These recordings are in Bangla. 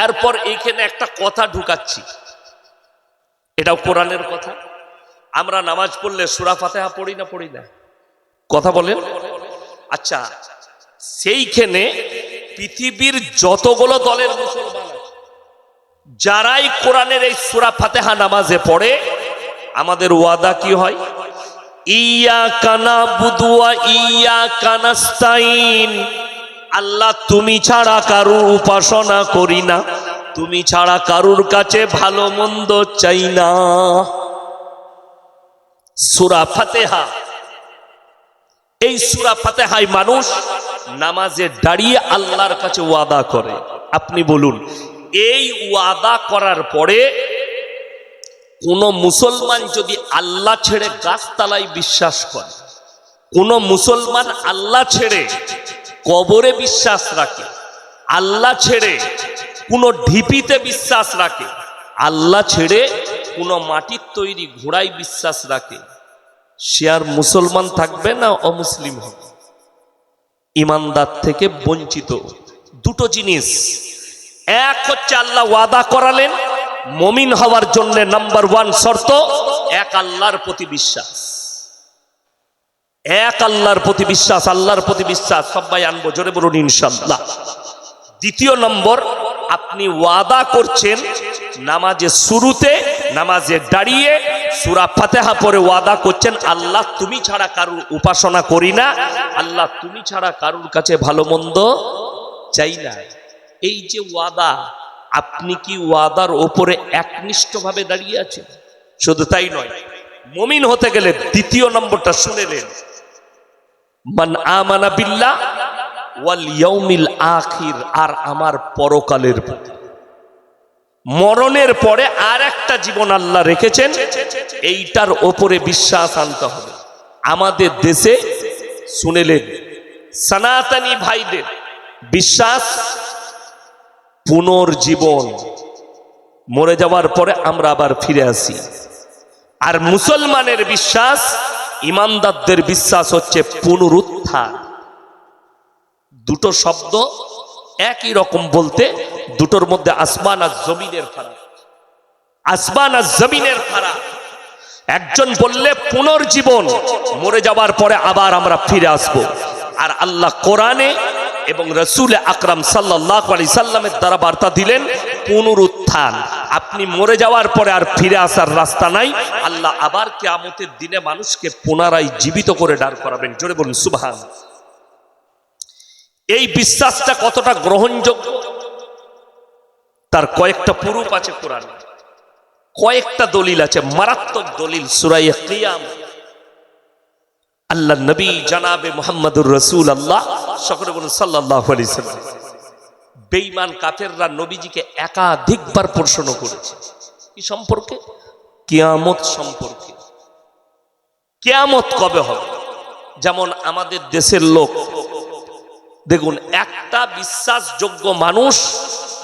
এরপর এইখানে একটা কথা ঢুকাচ্ছি, এটাও কোরআনের কথা। আমরা নামাজ পড়লে সূরা ফাতিহা পড়ি না পড়ি না? কথা বলেন। আচ্ছা, সেইখানে পৃথিবীর যতগুলো দলের মুসলমান আছে, যারাই কোরআনের এই সূরা ফাতিহা নামাজে পড়ে, আমাদের ওয়াদা কি হয়? ইয়াকা নাবুদু ওয়া ইয়াকা নাস্তাইন, আল্লাহ তুমি ছাড়া কারুর উপাসনা করি না, তুমি ছাড়া কারুর কাছে ভালো মন্দ চাই না। সূরা ফাতিহা, এই সূরা ফাতিহায় মানুষ নামাজে দাঁড়িয়ে আল্লাহর কাছে ওয়াদা করে। আপনি বলুন, এই ওয়াদা করার পরে কোন মুসলমান যদি আল্লাহ ছেড়ে গাছতলায় বিশ্বাস করে, কোন মুসলমান আল্লাহ ছেড়ে কবরে বিশ্বাস রাখে, আল্লাহ ছেড়ে কোন ঢিপিতে বিশ্বাস রাখে, আল্লাহ ছেড়ে কোন মাটির তৈরি ঘোড়ায় বিশ্বাস রাখে, সে আর মুসলমান থাকবে না অমুসলিম হবে? ইমানদার থেকে বঞ্চিত। দুটো জিনিস, এক হচ্ছে আল্লাহ ওয়াদা করালেন, মুমিন হওয়ার জন্য নাম্বার 1 শর্ত এক আল্লাহর প্রতি বিশ্বাস, এক আল্লাহর প্রতি বিশ্বাস, আল্লাহর প্রতি বিশ্বাস। সবাই আনবো, জোরে বলুন ইনশাআল্লাহ। দ্বিতীয় নম্বর, আপনি ওয়াদা করছেন নামাজের শুরুতে, নামাজে দাঁড়িয়ে সূরা ফাতিহা পড়ে ওয়াদা করছেন, আল্লাহ তুমি ছাড়া কারুর উপাসনা করি না, আল্লাহ তুমি ছাড়া কারুর কাছে ভালো মন্দ চাই না। এই যে ওয়াদা, আপনি কি ওয়াদার ওপরে একনিষ্ঠভাবে দাঁড়িয়ে আছেন? শুধু তাই নয়, মুমিন হতে গেলে দ্বিতীয় নম্বরটা শুনে নেন, মান আমানা বিল্লাহ ওয়াল ইয়াউমিল আখির, আর আমার পরকালের প্রতি, মরণের পরে আর একটা জীবন আল্লাহ রেখেছেন, এইটার ওপরে বিশ্বাস আনতে হবে। আমাদের দেশে শুনেলেন সনাতনী ভাইদের বিশ্বাস পুনর্জীবন, মরে যাওয়ার পরে আমরা আবার ফিরে আসি। আর মুসলমানের বিশ্বাস, ইমানদারদের বিশ্বাস হচ্ছে পুনরুত্থান। দুটো শব্দ একই রকম বলতে, দুটোর মধ্যে আসমান আর জমিনের ফারাক, আসমান আর জমিনের ফারাক। একজন বললে পুনর্জীবন, মরে যাওয়ার পরে আবার আমরা ফিরে আসব, আর আল্লাহ কোরআনে এবং রাসূল আকরাম সাল্লাল্লাহু আলাইহি সাল্লামের দ্বারা বার্তা দিলেন পুনরুত্থান। আপনি মরে যাওয়ার পরে আর ফিরে আসার রাস্তা নাই, আল্লাহ আবার কিয়ামতের দিনে মানুষকে পুনরায় জীবিত করে দাঁড় করাবেন। জোরে বলুন সুবহানাল্লাহ। এই বিশ্বাসটা কতটা গ্রহণযোগ্য, তার কয়েকটা প্রুফ আছে কোরআনে, কয়েকটা দলিল আছে, মারাত্মক দলিল। সূরা কিয়ামত, আল্লাহ নবী জনাবে মুহাম্মদুর রাসূলুল্লাহ সকলে বলুন সাল্লাল্লাহু আলাইহি সাল্লাম, বেঈমান কাফেররা নবীজিকে একাধিকবার প্রশ্ন করেছে। কি সম্পর্কে? কিয়ামত সম্পর্কে। কিয়ামত কবে হবে? যেমন আমাদের দেশের লোক দেখুন, একটা বিশ্বাসযোগ্য মানুষ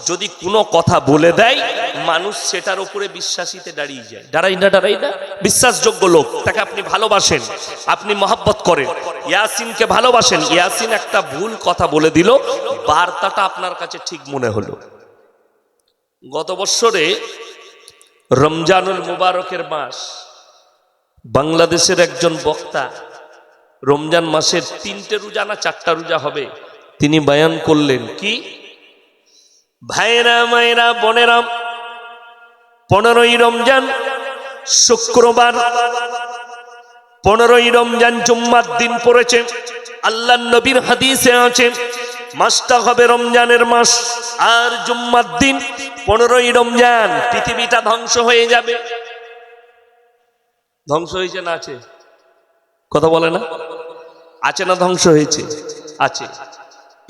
যদি কোনো কথা বলে দেয়, মানুষ সেটার উপরে বিশ্বাসীতে দাঁড়িয়ে যায়। দাঁড়াই না? দাঁড়াই না? বিশ্বাসযোগ্য লোক, তাকে আপনি ভালোবাসেন, আপনি মহব্বত করেন। ইয়াসিনকে ভালোবাসেন, ইয়াসিন একটা ভুল কথা বলে দিল, বার্তাটা আপনার কাছে ঠিক মনে হলো। গত বছরে রমজানুল মুবারকের মাস, বাংলাদেশের একজন বক্তা রমজান মাসের 3টে রোজা না 4টা রোজা হবে, তিনি বয়ান করলেন কি, ভাইরা মায়েরা বোনেরা, 15ই রমজান শুক্রবার, 15ই রমজান জুম্মার দিন পড়েছে। আল্লাহর নবীর হাদিসে আছে মাসটা হবে রমজানের মাস, আর জুম্মার দিন 15ই রমজান পৃথিবীটা ধ্বংস হয়ে যাবে। ধ্বংস হয়েছে না আছে? কথা বলে না? আছে না ধ্বংস হয়েছে? আছে।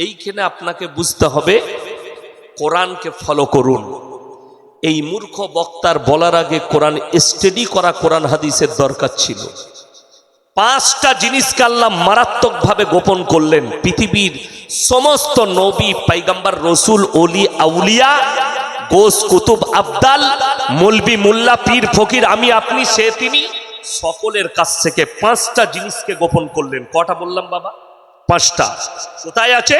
এইখানে আপনাকে বুঝতে হবে, কোরআনকে ফলো করুন। এই মূর্খ বক্তার বলার আগে কোরআন স্টাডি করা, কোরআন হাদিসের দরকার ছিল। 5টা জিনিসকে আল্লাহ মারাত্মকভাবে গোপন করলেন। পৃথিবীর সমস্ত নবী, পয়গম্বর, রসুল, ওলি, আউলিয়া, গোস, কুতুব, আবদাল, মৌলবি, মোল্লা, পীর, ফকির, আমি, আপনি, সে, তিনি, সকলের কাছ থেকে 5টা জিনিসকে গোপন করলেন। কটা বললাম বাবা? 5টা। কোথায় আছে?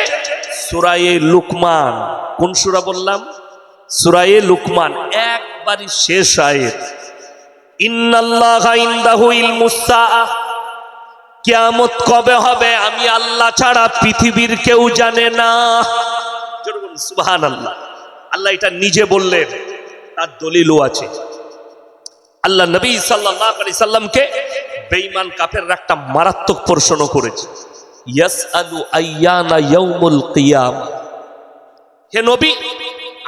সূরা লুকমান। কোন সূরা বললাম? সূরা লুকমান একবারই শেষ আয়াত, ইন্নাল্লাহা ইনদাহু ইলমুস সাআহ, কিয়ামত কবে হবে আমি আল্লাহ ছাড়া পৃথিবীর কেউ জানে না। সুবহানাল্লাহ, আল্লাহ এটা নিজে বললেন, তার দলিলও আছে। আল্লাহ নবী সাল্লাল্লাহু আলাইহি সাল্লামকে বেঈমান কাফেররা একটা মারাত্মক প্রশ্ন করেছে, ইয়াসআলু আইয়ানা ইয়াউমুল কিয়ামা। হে নবী,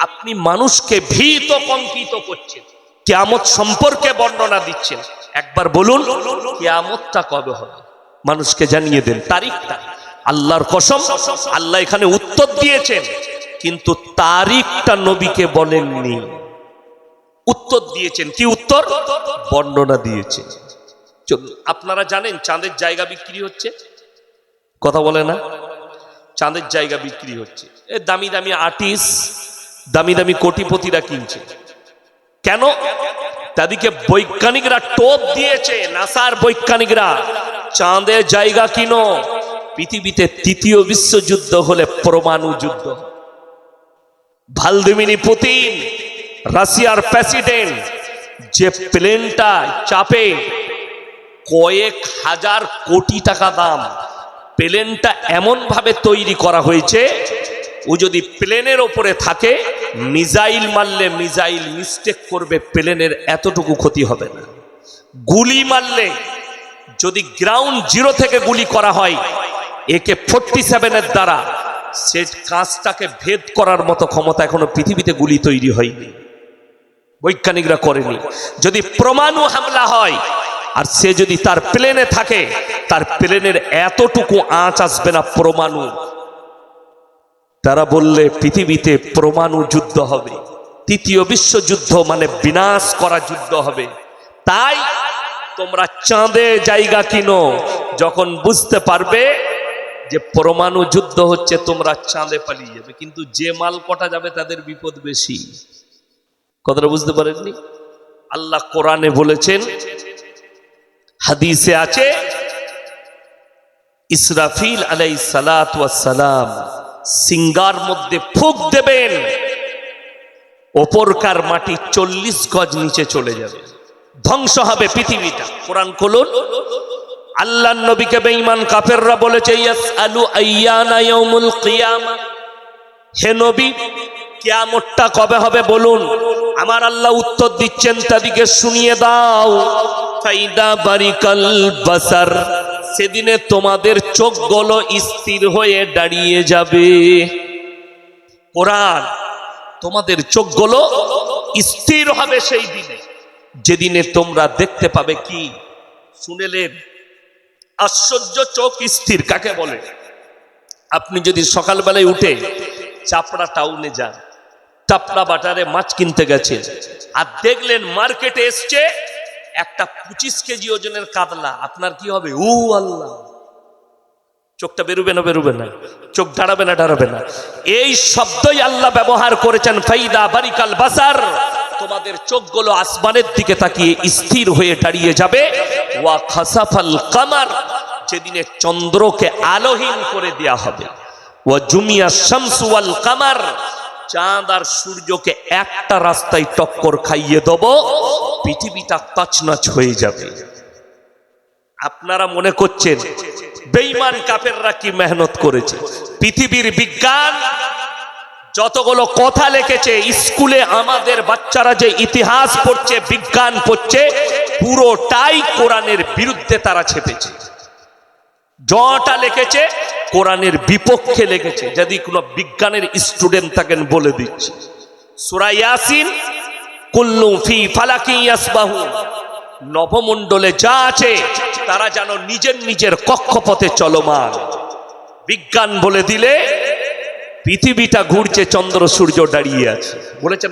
আপনি মানুষকে ভীত কম্পিত করছেন, কিয়ামত সম্পর্কে বর্ণনা দিচ্ছেন, একবার বলুন কিয়ামতটা কবে হবে, মানুষকে জানিয়ে দেন তারিখটা। আল্লাহর কসম, আল্লাহ এখানে উত্তর দিয়েছেন, কিন্তু তারিখটা নবীকে বলেননি। উত্তর দিয়েছেন, কি উত্তর? বর্ণনা দিয়েছেন। আপনারা জানেন চাঁদের জায়গা বিক্রি হচ্ছে, কথা বলে না? চাঁদের জায়গা বিক্রি হচ্ছে, এ দামি দামি আর্টিস্ট, দামি দামি কোটিপতিরা কিনছে। কেন? তাদেরকে বৈজ্ঞানিকরা টোপ দিয়েছে, নাসার বৈজ্ঞানিকরা, চাঁদের জায়গা কিনো, পৃথিবীতে তৃতীয় বিশ্বযুদ্ধ হলে পরমাণু যুদ্ধ। ভ্লাদিমির পুতিন, রাশিয়ার প্রেসিডেন্ট, যে প্লেনটা চাপে কয়েক হাজার কোটি টাকা দাম, প্লেনটা এমন ভাবে তৈরি করা হয়েছে, ও যদি প্লেনের ওপরে থাকে, মিসাইল মারলে মিসাইল মিস্টেক করবে, প্লেনের এতটুকু ক্ষতি হবে না। গুলি মারলে, যদি গ্রাউন্ড জিরো থেকে গুলি করা হয় AK-47 দ্বারা, সে কাঁচটাকে ভেদ করার মতো ক্ষমতা এখনো পৃথিবীতে গুলি তৈরি হয়নি, বৈজ্ঞানিকরা করেনি। যদি পরমাণু হামলা হয় আর সে যদি তার প্লেনে থাকে, তার প্লেনের এতটুকু আঁচ আসবে না পরমাণু। তারা বললে পৃথিবীতে পরমাণু যুদ্ধ হবে, তৃতীয় বিশ্বযুদ্ধ মানে বিনাশ করা যুদ্ধ হবে। তাই তোমরা চাঁদে জায়গা কিনো, যখন বুঝতে পারবে যে পরমাণু যুদ্ধ হচ্ছে, তোমরা চাঁদে পালিয়ে যাবে। কিন্তু যে মাল কটা যাবে তাদের বিপদ বেশি। কথাটা বুঝতে পারেননি? আল্লাহ কোরআনে বলেছেন, হাদিসে আছে, ইসরাফিল আলাইহিস সালাতু ওয়াস সালাম সিঙ্গার মধ্যে ফুঁক দেবেন, ওপরকার মাটি 40 গজ নিচে চলে যাবে, ধ্বংস হবে পৃথিবীটা। কোরআন খুলুন, আল্লাহর নবীকে বেঈমান কাফেররা বলেছে, ইয়াসআলু আইয়ানা ইয়াউমুল কিয়ামা, হে নবী কিয়ামতটা কবে হবে বলুন। আমার আল্লাহ উত্তর দিচ্ছেন, তাদেরকে শুনিয়ে দাও, ফাইদা বারিকাল বাসার, সেদিনে তোমাদের চোখগুলো স্থির হয়ে দাঁড়িয়ে যাবে। কোরআন, তোমাদের চোখগুলো স্থির হবে সেই দিনে, যেদিনে তোমরা দেখতে পাবে কি? শুনেলেন? আশ্চর্য, চোখ স্থির কাকে বলে? আপনি যদি সকালবেলায় উঠে চাপড়া টাউনে যান, চাপড়া বাটারে মাছ কিনতে গেছেন, আর দেখলেন মার্কেটে এসছে একটা 25 কেজি ওজনের কাতলা, আপনার কি হবে? ও আল্লাহ! চোখটা বেরোবে না? বেরোবে না। চোখ দাঁড়াবে না? দাঁড়াবে না। এই শব্দই আল্লাহ ব্যবহার করেছেন, ফাইদা বারিকাল বাসার, তোমাদের চোখগুলো আসমানের দিকে তাকিয়ে স্থির হয়ে দাঁড়িয়ে যাবে। ওয়া খাসাফাল কামার, যেদিনে চন্দ্রকে আলোহীন করে দেয়া হবে। ওয়া জুমিয়া শামসু ওয়াল কামার, চাঁদ আর সূর্যকে একটা রাস্তায় টক্কর খাইয়ে দেব, পৃথিবীটা তছনছ হয়ে যাবে। আপনারা মনে করছেন বেঈমান কাফেররা কি মেহনত করেছে? পৃথিবীর বিজ্ঞান যতগুলো কথা লিখেছে, স্কুলে আমাদের বাচ্চারা যে ইতিহাস পড়ছে, বিজ্ঞান পড়ছে, পুরোটাই কোরআনের বিরুদ্ধে তারা ছেপেছে। যটা লিখেছে কোরআনের বিপক্ষে লিখেছে। যদি কোনো বিজ্ঞানের স্টুডেন্ট থাকেন বলে দিচ্ছি, সূরা ইয়াসিন, কুল্লু ফি ফালাকি ইয়াসবাহুন, নবমণ্ডলে যা আছে তারা যেন নিজের নিজের কক্ষপথে চলমান। বিজ্ঞান বলে দিলে পৃথিবীটা ঘুরছে, চন্দ্র সূর্য দাঁড়িয়ে আছে, বলেছেন।